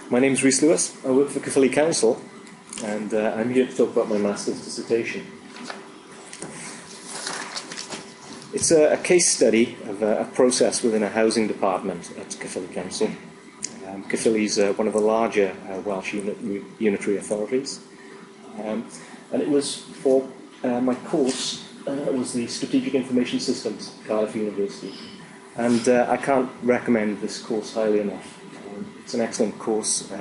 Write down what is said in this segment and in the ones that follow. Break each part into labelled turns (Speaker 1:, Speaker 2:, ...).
Speaker 1: My name's Rhys Lewis. I work for Caerphilly Council, and I'm here to talk about my master's dissertation. It's a case study of a process within a housing department at Caerphilly Council. Caerphilly is one of the larger Welsh unitary authorities, and it was for my course. It was the Strategic Information Systems at Cardiff University, and I can't recommend this course highly enough. It's an excellent course.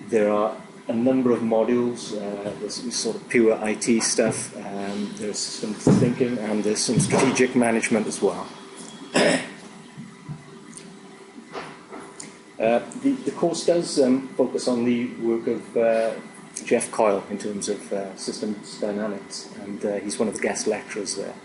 Speaker 1: There are a number of modules. There's sort of pure IT stuff. There's some thinking, and there's some strategic management as well. The course does focus on the work of Jeff Coyle in terms of systems dynamics, and he's one of the guest lecturers there.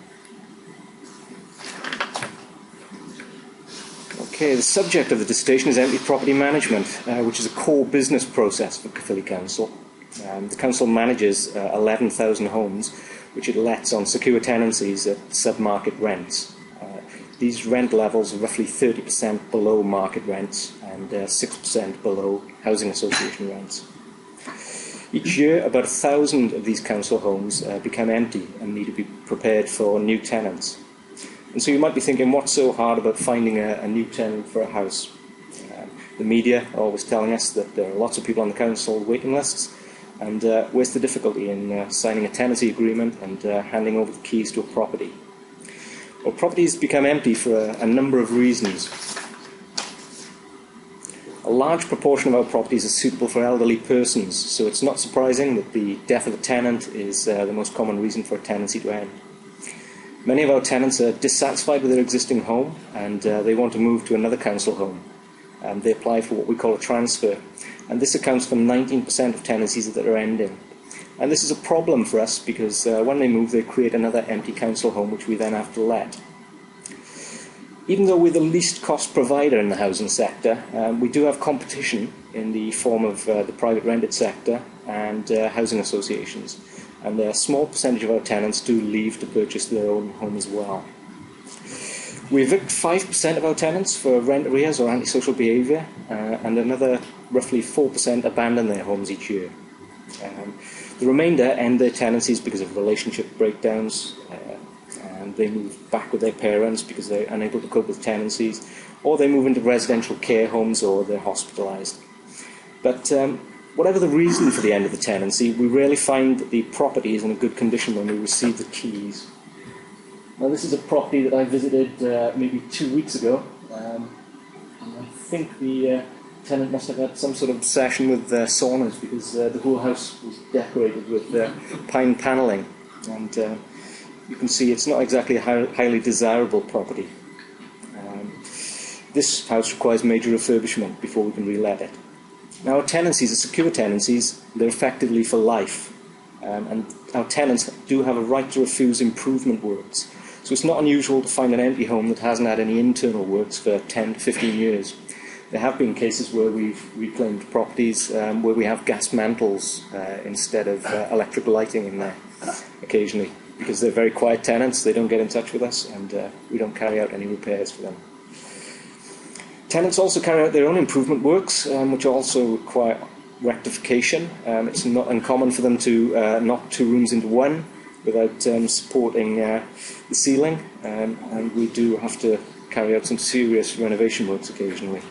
Speaker 1: Okay, the subject of the dissertation is empty property management, which is a core business process for Caerphilly Council. The council manages 11,000 homes, which it lets on secure tenancies at sub-market rents. These rent levels are roughly 30% below market rents and 6% below housing association rents. Each year, about 1,000 of these council homes become empty and need to be prepared for new tenants. And so you might be thinking, what's so hard about finding a new tenant for a house? The media are always telling us that there are lots of people on the council waiting lists, and where's the difficulty in signing a tenancy agreement and handing over the keys to a property? Well, properties become empty for a number of reasons. A large proportion of our properties are suitable for elderly persons, so it's not surprising that the death of a tenant is the most common reason for a tenancy to end. Many of our tenants are dissatisfied with their existing home, and they want to move to another council home. They apply for what we call a transfer, and this accounts for 19% of tenancies that are ending. And this is a problem for us because when they move, they create another empty council home which we then have to let. Even though we're the least cost provider in the housing sector, we do have competition in the form of the private rented sector and housing associations. And a small percentage of our tenants do leave to purchase their own home as well. We evict 5% of our tenants for rent arrears or antisocial behaviour, and another roughly 4% abandon their homes each year. The remainder end their tenancies because of relationship breakdowns, and they move back with their parents because they're unable to cope with tenancies, or they move into residential care homes, or they're hospitalised. But whatever the reason for the end of the tenancy, we rarely find that the property is in a good condition when we receive the keys. Now, this is a property that I visited maybe 2 weeks ago. And I think the tenant must have had some sort of obsession with saunas, because the whole house was decorated with pine panelling. And you can see it's not exactly a highly desirable property. This house requires major refurbishment before we can re-let it. Now, our tenancies are secure tenancies. They're effectively for life. And our tenants do have a right to refuse improvement works. So it's not unusual to find an empty home that hasn't had any internal works for 10 to 15 years. There have been cases where we've reclaimed properties where we have gas mantles instead of electric lighting in there occasionally, because they're very quiet tenants. They don't get in touch with us, and we don't carry out any repairs for them. Tenants also carry out their own improvement works, which also require rectification. It's not uncommon for them to knock 2 rooms into one without supporting the ceiling, and we do have to carry out some serious renovation works occasionally.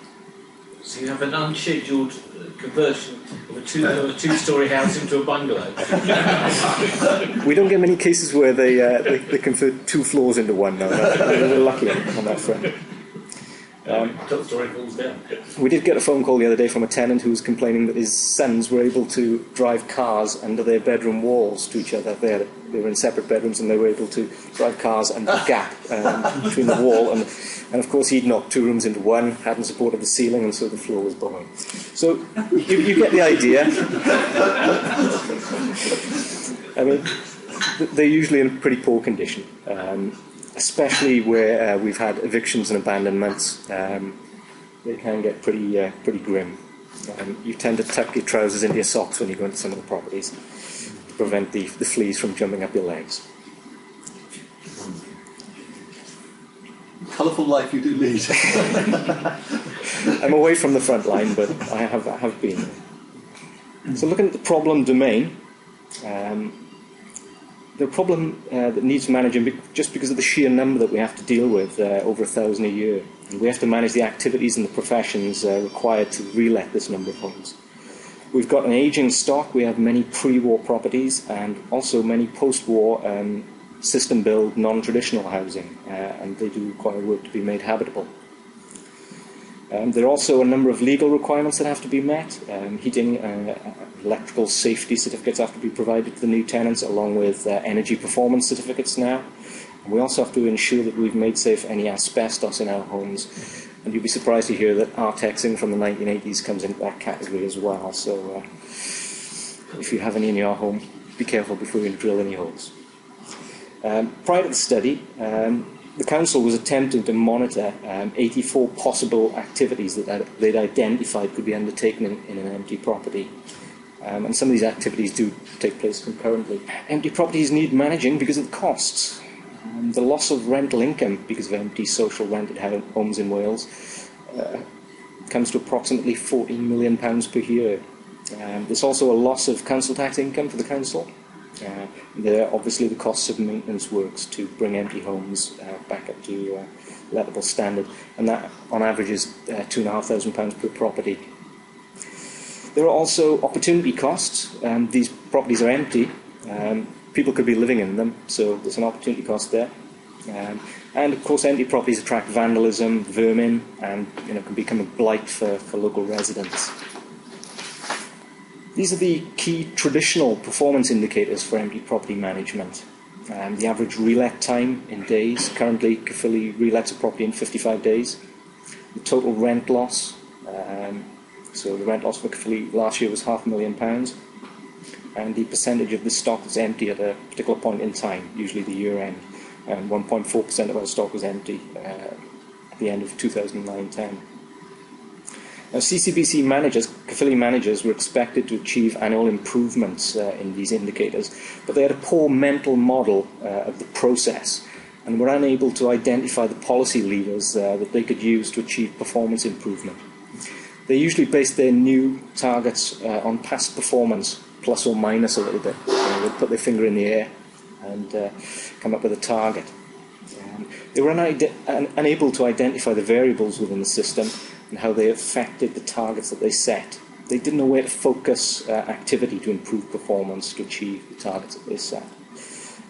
Speaker 2: So you have an unscheduled conversion of a two-storey house into a bungalow?
Speaker 1: We don't get many cases where they convert 2 floors into one, no. We're lucky on that front.
Speaker 2: Top story falls down.
Speaker 1: We did get a phone call the other day from a tenant who was complaining that his sons were able to drive cars under their bedroom walls to each other. They were in separate bedrooms, and they were able to drive cars under the gap between the wall. And of course, he'd knocked 2 rooms into one, hadn't supported the ceiling, and so the floor was bowing. So you get the idea. I mean, they're usually in pretty poor condition. Especially where we've had evictions and abandonments, they can get pretty grim. You tend to tuck your trousers into your socks when you go into some of the properties to prevent the fleas from jumping up your legs.
Speaker 3: Colourful life you do lead.
Speaker 1: I'm away from the front line, but I have been. So looking at the problem domain, the problem that needs managing just because of the sheer number that we have to deal with, over 1,000 a year. And we have to manage the activities and the professions required to re-let this number of homes. We've got an ageing stock, we have many pre-war properties and also many post-war system-built non-traditional housing, and they do require work to be made habitable. There are also a number of legal requirements that have to be met. Heating, electrical safety certificates have to be provided to the new tenants, along with energy performance certificates now. And we also have to ensure that we've made safe any asbestos in our homes. And you'll be surprised to hear that Artexing from the 1980s comes into that category as well. So if you have any in your home, be careful before you drill any holes. Prior to the study, the council was attempting to monitor 84 possible activities that they'd identified could be undertaken in an empty property. And some of these activities do take place concurrently. Empty properties need managing because of the costs. The loss of rental income because of empty social rented homes in Wales comes to approximately £14 million per year. There's also a loss of council tax income for the council. There are obviously the costs of maintenance works to bring empty homes back up to lettable standard, and that on average is £2,500 per property. There are also opportunity costs. These properties are empty. People could be living in them, so there's an opportunity cost there. And of course, empty properties attract vandalism, vermin, and can become a blight for local residents. These are the key traditional performance indicators for empty property management. The average relet time in days. Currently, Caerphilly relets a property in 55 days. The total rent loss. So the rent loss for Caerphilly last year was £500,000. And the percentage of the stock that's empty at a particular point in time, usually the year end. And 1.4% of our stock was empty at the end of 2009-10. Now, CCBC managers, Caerphilly managers, were expected to achieve annual improvements in these indicators, but they had a poor mental model of the process and were unable to identify the policy levers that they could use to achieve performance improvement. They usually based their new targets on past performance, plus or minus a little bit. They'd put their finger in the air and come up with a target. They were unable to identify the variables within the system and how they affected the targets that they set. They didn't know where to focus activity to improve performance, to achieve the targets that they set.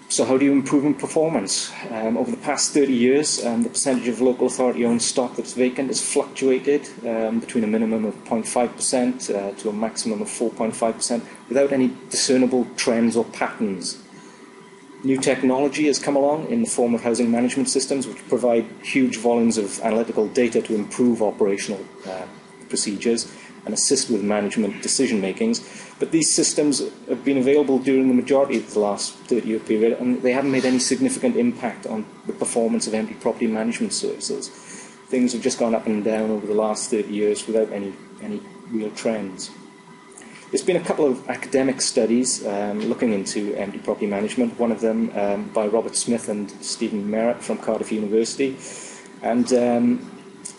Speaker 1: So how do you improve performance? Over the past 30 years, the percentage of local authority-owned stock that's vacant has fluctuated between a minimum of 0.5% to a maximum of 4.5% without any discernible trends or patterns. New technology has come along in the form of housing management systems which provide huge volumes of analytical data to improve operational procedures and assist with management decision makings. But these systems have been available during the majority of the last 30-year period, and they haven't made any significant impact on the performance of empty property management services. Things have just gone up and down over the last 30 years without any real trends. There's been a couple of academic studies looking into empty property management, one of them by Robert Smith and Stephen Merritt from Cardiff University. And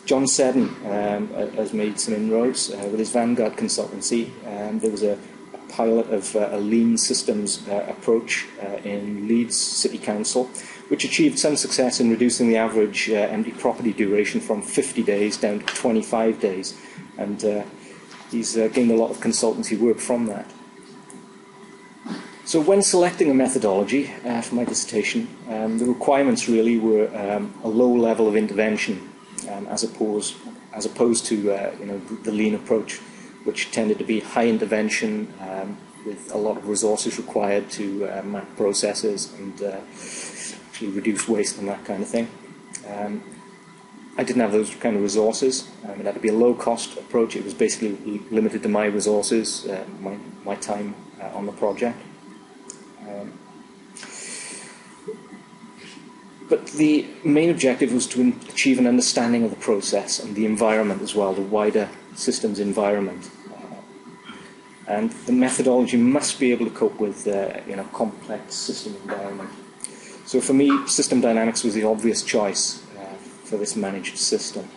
Speaker 1: John Seddon has made some inroads with his Vanguard consultancy. There was a pilot of a lean systems approach in Leeds City Council, which achieved some success in reducing the average empty property duration from 50 days down to 25 days. And he's gained a lot of consultancy work from that. So when selecting a methodology for my dissertation, the requirements really were a low level of intervention as opposed to the lean approach, which tended to be high intervention with a lot of resources required to map processes and actually reduce waste and that kind of thing. I didn't have those kind of resources. It had to be a low-cost approach. It was basically limited to my resources, my time on the project. But the main objective was to achieve an understanding of the process and the environment as well, the wider systems environment. And the methodology must be able to cope with complex system environment. So for me, system dynamics was the obvious choice for this managed system.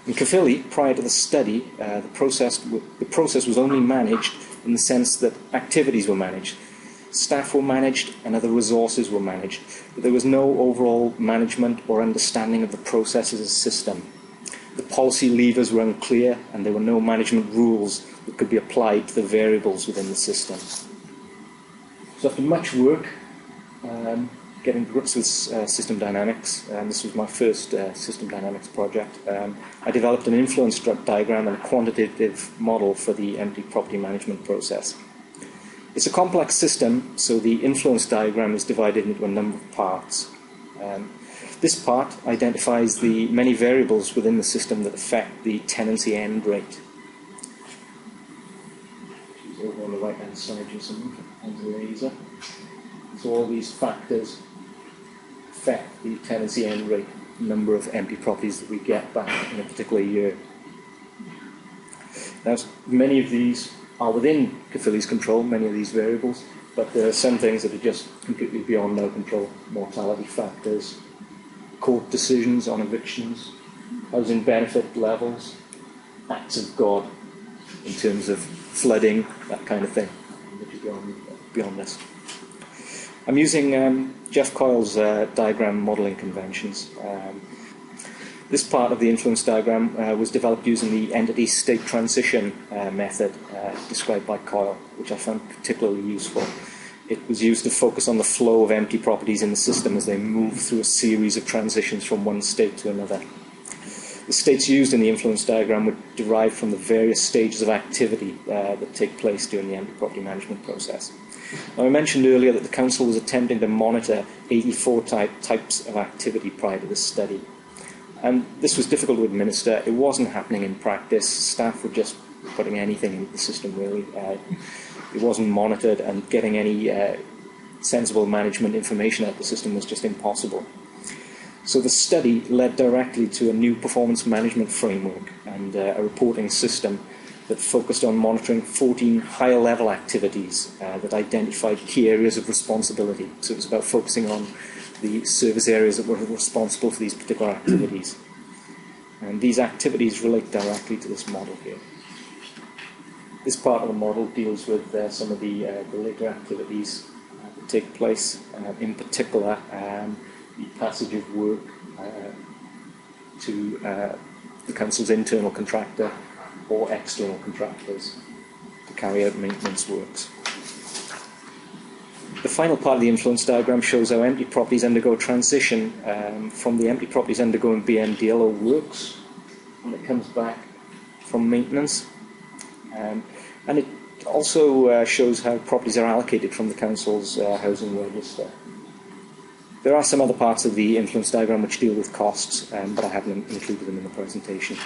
Speaker 1: In Caerphilly, prior to the study, the process was only managed in the sense that activities were managed. Staff were managed and other resources were managed, but there was no overall management or understanding of the process as a system. The policy levers were unclear and there were no management rules that could be applied to the variables within the system. So after much work, getting to grips with system dynamics, and this was my first system dynamics project, I developed an influence diagram and a quantitative model for the empty property management process. It's a complex system, so the influence diagram is divided into a number of parts. This part identifies the many variables within the system that affect the tenancy end rate. Which is over on the right-hand side, just on the laser. So all these factors affect the tenancy end rate, number of empty properties that we get back in a particular year. Now, many of these are within Caerphilly's control, many of these variables, but there are some things that are just completely beyond our control. Mortality factors, court decisions on evictions, housing benefit levels, acts of God in terms of flooding, that kind of thing, which is beyond this. I'm using Jeff Coyle's diagram modelling conventions. This part of the influence diagram was developed using the entity state transition method described by Coyle, which I found particularly useful. It was used to focus on the flow of empty properties in the system as they move through a series of transitions from one state to another. The states used in the influence diagram were derived from the various stages of activity that take place during the empty property management process. Now, I mentioned earlier that the Council was attempting to monitor 84 types of activity prior to this study. And this was difficult to administer. It wasn't happening in practice. Staff were just putting anything into the system, really. It wasn't monitored, and getting any sensible management information out of the system was just impossible. So the study led directly to a new performance management framework and a reporting system that focused on monitoring 14 higher level activities that identified key areas of responsibility. So it was about focusing on the service areas that were responsible for these particular activities. And these activities relate directly to this model here. This part of the model deals with some of the later activities that take place, in particular the passage of work to the Council's internal contractor or external contractors to carry out maintenance works. The final part of the influence diagram shows how empty properties undergo transition from the empty properties undergoing BMDL or works when it comes back from maintenance. And it also shows how properties are allocated from the Council's housing register. There are some other parts of the influence diagram which deal with costs, but I haven't included them in the presentation.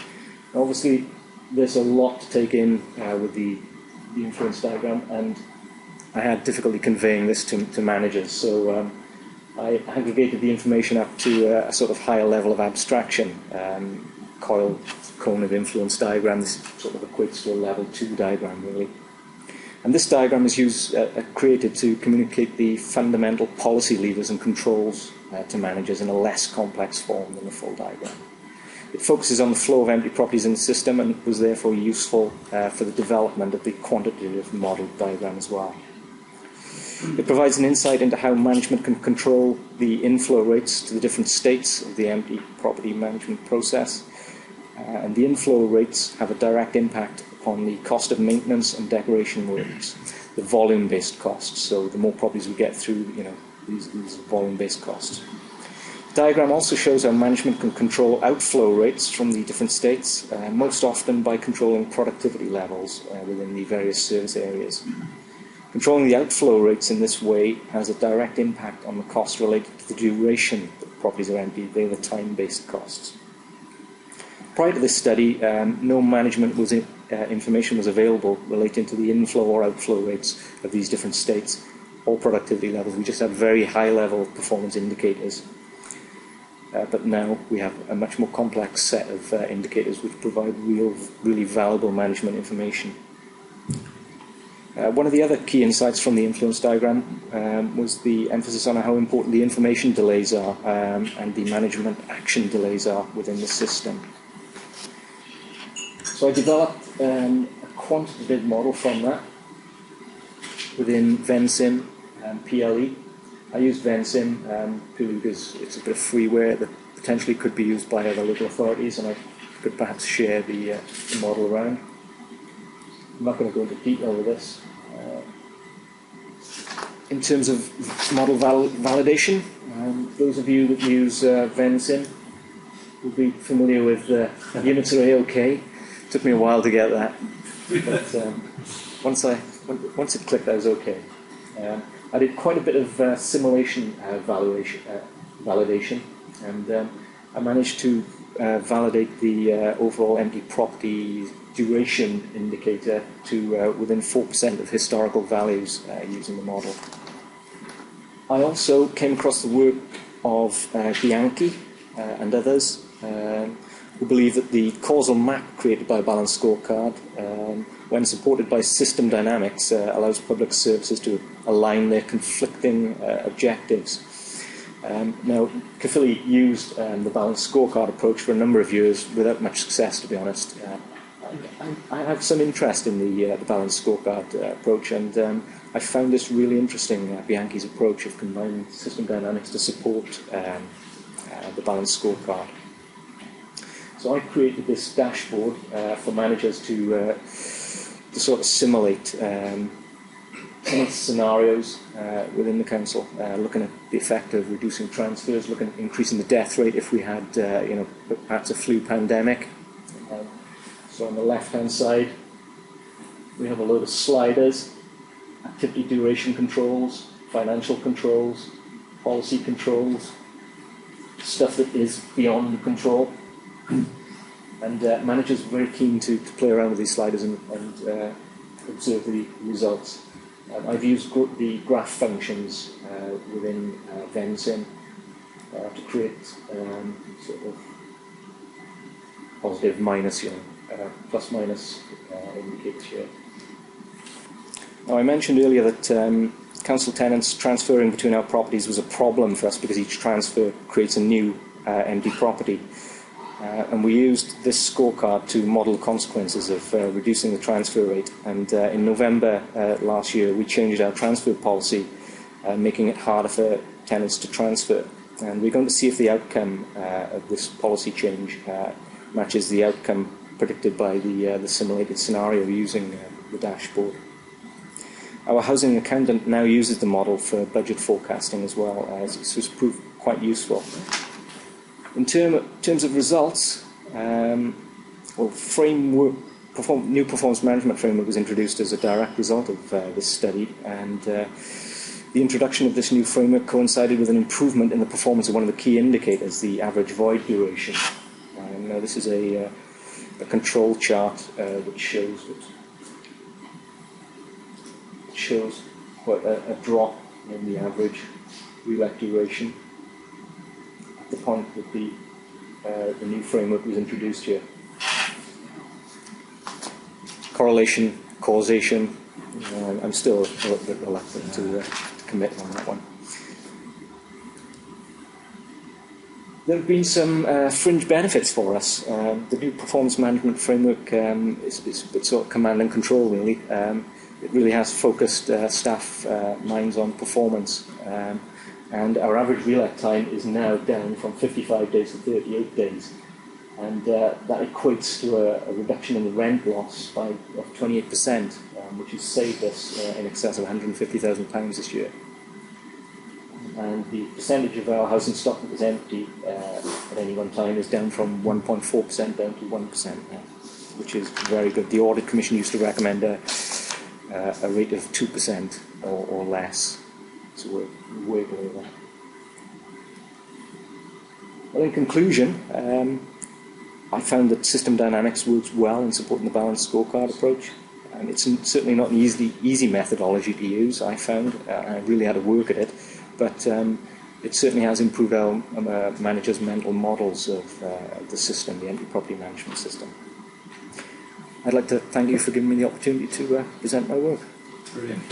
Speaker 1: Now, obviously, there's a lot to take in with the influence diagram, and I had difficulty conveying this to managers, so I aggregated the information up to a sort of higher level of abstraction. Coyle cone of influence diagram, this sort of equates to a level 2 diagram, really. And this diagram is created to communicate the fundamental policy levers and controls to managers in a less complex form than the full diagram. It focuses on the flow of empty properties in the system and was therefore useful for the development of the quantitative model diagram as well. It provides an insight into how management can control the inflow rates to the different states of the empty property management process. And the inflow rates have a direct impact upon the cost of maintenance and decoration works, the volume-based costs. So the more properties we get through, these volume-based costs. The diagram also shows how management can control outflow rates from the different states, most often by controlling productivity levels within the various service areas. Controlling the outflow rates in this way has a direct impact on the costs related to the duration that properties are empty. They are the time-based costs. Prior to this study, no management information was available relating to the inflow or outflow rates of these different states or productivity levels. We just had very high-level performance indicators. But now we have a much more complex set of indicators which provide really valuable management information. One of the other key insights from the influence diagram was the emphasis on how important the information delays are and the management action delays are within the system. So I developed a quantitative model from that within VenSim and PLE. I used VenSim purely because it's a bit of freeware that potentially could be used by other local authorities, and I could perhaps share the model around. I'm not going to go into detail with this. In terms of model validation, those of you that use VenSim will be familiar with units are A-OK. Took me a while to get that, but once it clicked, I was okay. I did quite a bit of simulation validation, and I managed to validate the overall empty property duration indicator to within 4% of historical values using the model. I also came across the work of Bianchi and others who believe that the causal map created by a balanced scorecard, when supported by system dynamics, allows public services to align their conflicting objectives. Now, Caerphilly used the balanced scorecard approach for a number of years without much success, to be honest. I have some interest in the balanced scorecard approach, and I found this really interesting, Bianchi's approach of combining system dynamics to support the balanced scorecard. So I created this dashboard for managers to sort of simulate tenant scenarios within the council, looking at the effect of reducing transfers, looking at increasing the death rate if we had, perhaps a flu pandemic. So on the left-hand side, we have a load of sliders, activity duration controls, financial controls, policy controls, stuff that is beyond control. And managers are very keen to play around with these sliders and observe the results. I've used the graph functions within VenSim to create sort of positive, minus, plus minus indicators here. Now, I mentioned earlier that council tenants transferring between our properties was a problem for us because each transfer creates a new empty property. And we used this scorecard to model the consequences of reducing the transfer rate. And in November last year, we changed our transfer policy, making it harder for tenants to transfer. And we're going to see if the outcome of this policy change matches the outcome predicted by the simulated scenario using the dashboard. Our housing accountant now uses the model for budget forecasting as well, as it's proved quite useful. In terms of results, new performance management framework was introduced as a direct result of this study, and the introduction of this new framework coincided with an improvement in the performance of one of the key indicators, the average void duration. Now this is a control chart which shows quite a drop in the average relet duration at the point that the new framework was introduced here. Correlation, causation, I'm still a little bit reluctant to commit on that one. There have been some fringe benefits for us. The new performance management framework is a bit sort of command and control, really. It really has focused staff minds on performance. And our average relet time is now down from 55 days to 38 days. And that equates to a reduction in the rent loss of 28%, which has saved us in excess of £150,000 this year. And the percentage of our housing stock that is empty at any one time is down from 1.4% down to 1% now, which is very good. The Audit Commission used to recommend a rate of 2% or less. So we're way below that. Well, in conclusion, I found that system dynamics works well in supporting the balanced scorecard approach. And it's certainly not an easy methodology to use, I found. I really had to work at it. But it certainly has improved our managers' mental models of the system, the empty property management system. I'd like to thank you for giving me the opportunity to present my work.
Speaker 2: Brilliant.